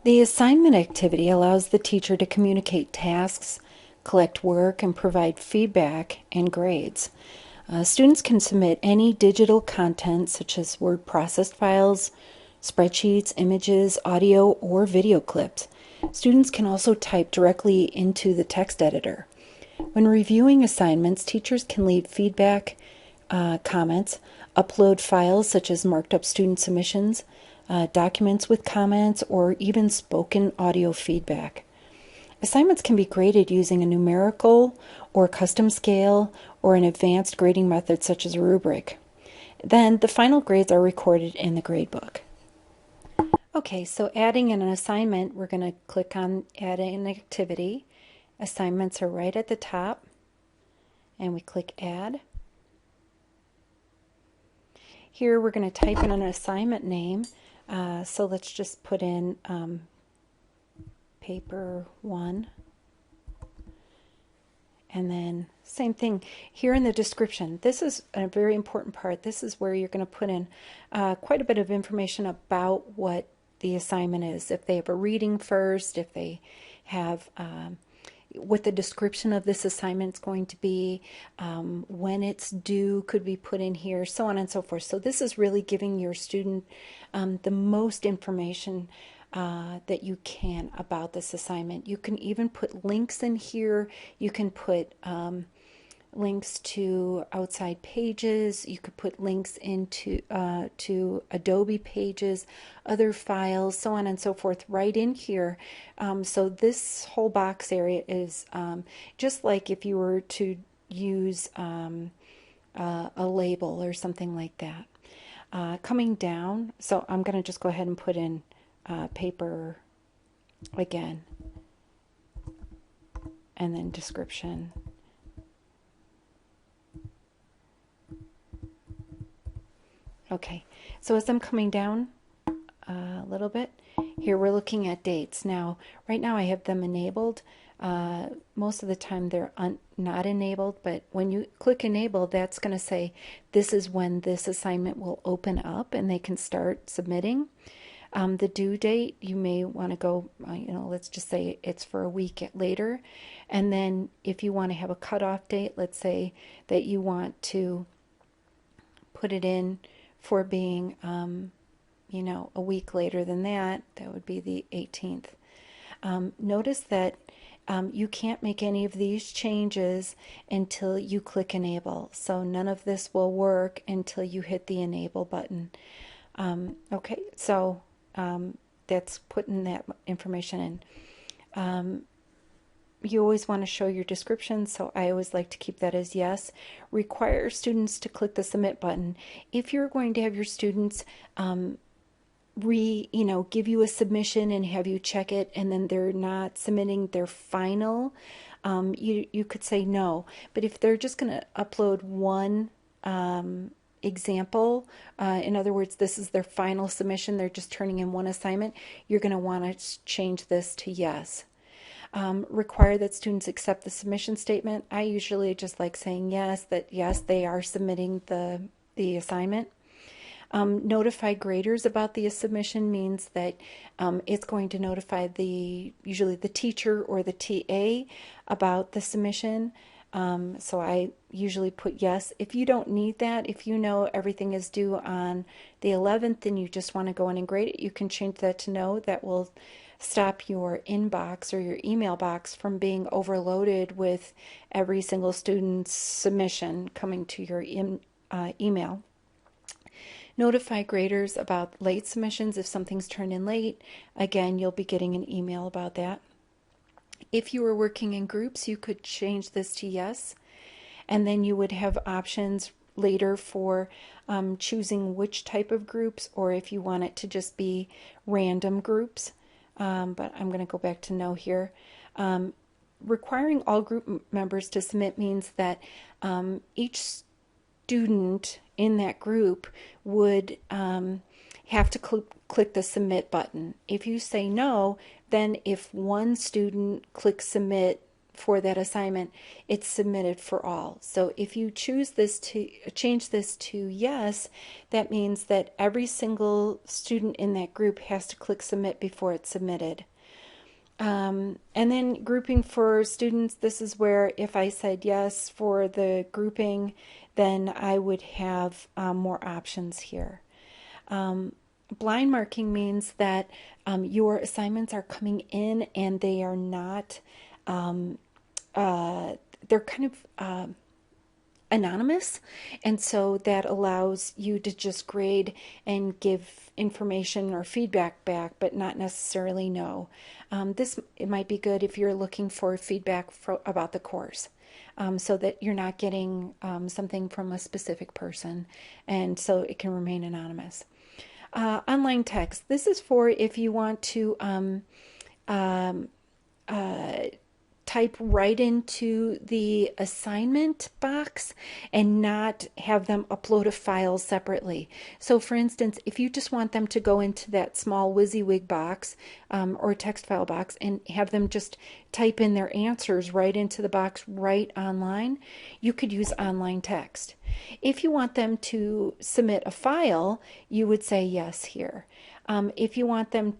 The assignment activity allows the teacher to communicate tasks, collect work, and provide feedback and grades. Students can submit any digital content such as word processed files, spreadsheets, images, audio, or video clips. Students can also type directly into the text editor. When reviewing assignments, teachers can leave feedback, comments, upload files such as marked up student submissions, documents with comments, or even spoken audio feedback. Assignments can be graded using a numerical or custom scale or an advanced grading method such as a rubric. Then the final grades are recorded in the gradebook. Okay, so adding in an assignment, we're going to click on Add an Activity. Assignments are right at the top, and we click Add. Here we're going to type in an assignment name, so let's just put in paper 1. And then same thing here in the description. This is a very important part. This is where you're going to put in quite a bit of information about what the assignment is. If they have a reading first, if they have what the description of this assignment is going to be, when it's due could be put in here, so on and so forth. So this is really giving your student the most information that you can about this assignment. You can even put links in here. You can put links to outside pages. You could put links into to Adobe pages, other files, so on and so forth, right in here. So this whole box area is just like if you were to use a label or something like that. Coming down, so I'm going to just go ahead and put in paper again, and then description. Okay, so as I'm coming down a little bit, here we're looking at dates. Now, right now I have them enabled. Most of the time they're not enabled, but when you click enable, that's going to say this is when this assignment will open up and they can start submitting. The due date, you may want to go, let's just say it's for a week later. And then if you want to have a cutoff date, let's say that you want to put it in for being, a week later than that, that would be the 18th. Notice that you can't make any of these changes until you click enable. So none of this will work until you hit the enable button. Okay, so that's putting that information in. You always want to show your description, so I always like to keep that as yes. Require students to click the submit button. If you're going to have your students give you a submission and have you check it, and then they're not submitting their final, you could say no. But if they're just going to upload one example, in other words, this is their final submission, they're just turning in one assignment, you're going to want to change this to yes. Require that students accept the submission statement. I usually just like saying yes, that yes, they are submitting the assignment. Notify graders about the submission means that it's going to notify usually the teacher or the TA about the submission. So I usually put yes. If you don't need that, if you know everything is due on the 11th and you just want to go in and grade it, you can change that to no. That will stop your inbox or your email box from being overloaded with every single student's submission coming to your email. Notify graders about late submissions. If something's turned in late, again, you'll be getting an email about that. If you were working in groups, you could change this to yes, and then you would have options later for choosing which type of groups, or if you want it to just be random groups. But I'm going to go back to no here. Requiring all group members to submit means that each student in that group would have to click the submit button. If you say no, then if one student clicks submit for that assignment, it's submitted for all. So if you choose this to change this to yes, that means that every single student in that group has to click submit before it's submitted. And then grouping for students, this is where if I said yes for the grouping, then I would have more options here. Blind marking means that your assignments are coming in and they are not, they're kind of anonymous, and so that allows you to just grade and give information or feedback back, but not necessarily know. It might be good if you're looking for feedback about the course, so that you're not getting something from a specific person, and so it can remain anonymous. Online text. This is for if you want to type right into the assignment box and not have them upload a file separately. So for instance, if you just want them to go into that small WYSIWYG box or text file box and have them just type in their answers right into the box right online, you could use online text. If you want them to submit a file, you would say yes here. If you want them,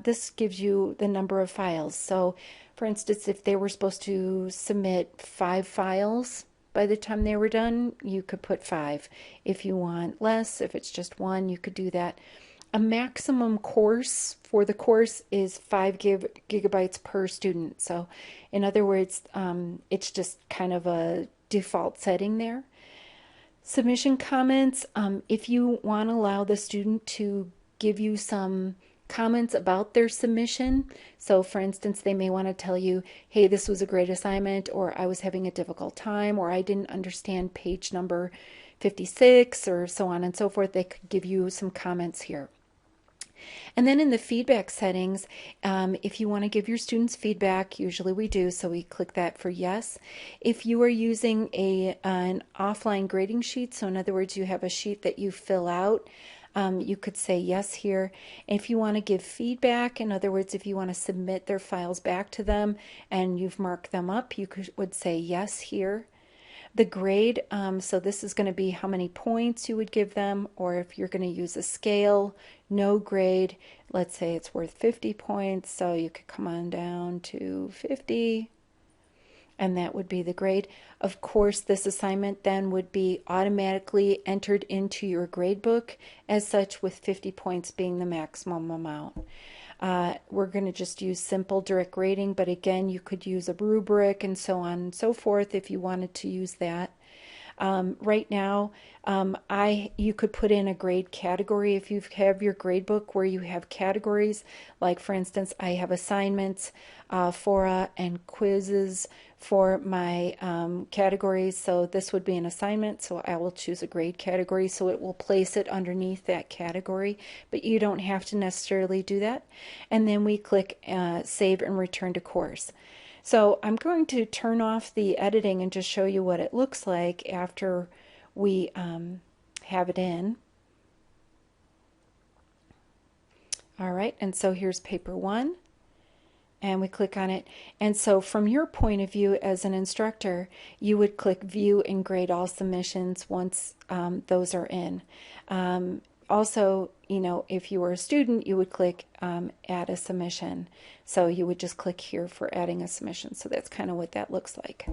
this gives you the number of files. So for instance, if they were supposed to submit 5 files by the time they were done, you could put 5. If you want less, if it's just 1, you could do that. A maximum course for the course is 5 gigabytes per student. So in other words, it's just kind of a default setting there. Submission comments, if you want to allow the student to give you some comments about their submission. So for instance, they may want to tell you, hey, this was a great assignment, or I was having a difficult time, or I didn't understand page number 56, or so on and so forth. They could give you some comments here. And then in the feedback settings, if you want to give your students feedback, usually we do, so we click that for yes. If you are using an offline grading sheet, so in other words, you have a sheet that you fill out, you could say yes here. If you want to give feedback, in other words, if you want to submit their files back to them and you've marked them up, you would say yes here. The grade, so this is going to be how many points you would give them, or if you're going to use a scale, no grade, let's say it's worth 50 points, so you could come on down to 50. And that would be the grade. Of course, this assignment then would be automatically entered into your grade book as such, with 50 points being the maximum amount. We're going to just use simple direct grading, but again, you could use a rubric and so on and so forth if you wanted to use that. Right now, you could put in a grade category if you have your grade book where you have categories. Like for instance, I have assignments, fora, and quizzes for my categories. So this would be an assignment, so I will choose a grade category, so it will place it underneath that category, but you don't have to necessarily do that. And then we click save and return to course. So I'm going to turn off the editing and just show you what it looks like after we have it in. All right, and so here's paper 1, and we click on it. And so from your point of view as an instructor, you would click view and grade all submissions once those are in. Also, you know, if you were a student, you would click add a submission. So you would just click here for adding a submission. So that's kind of what that looks like.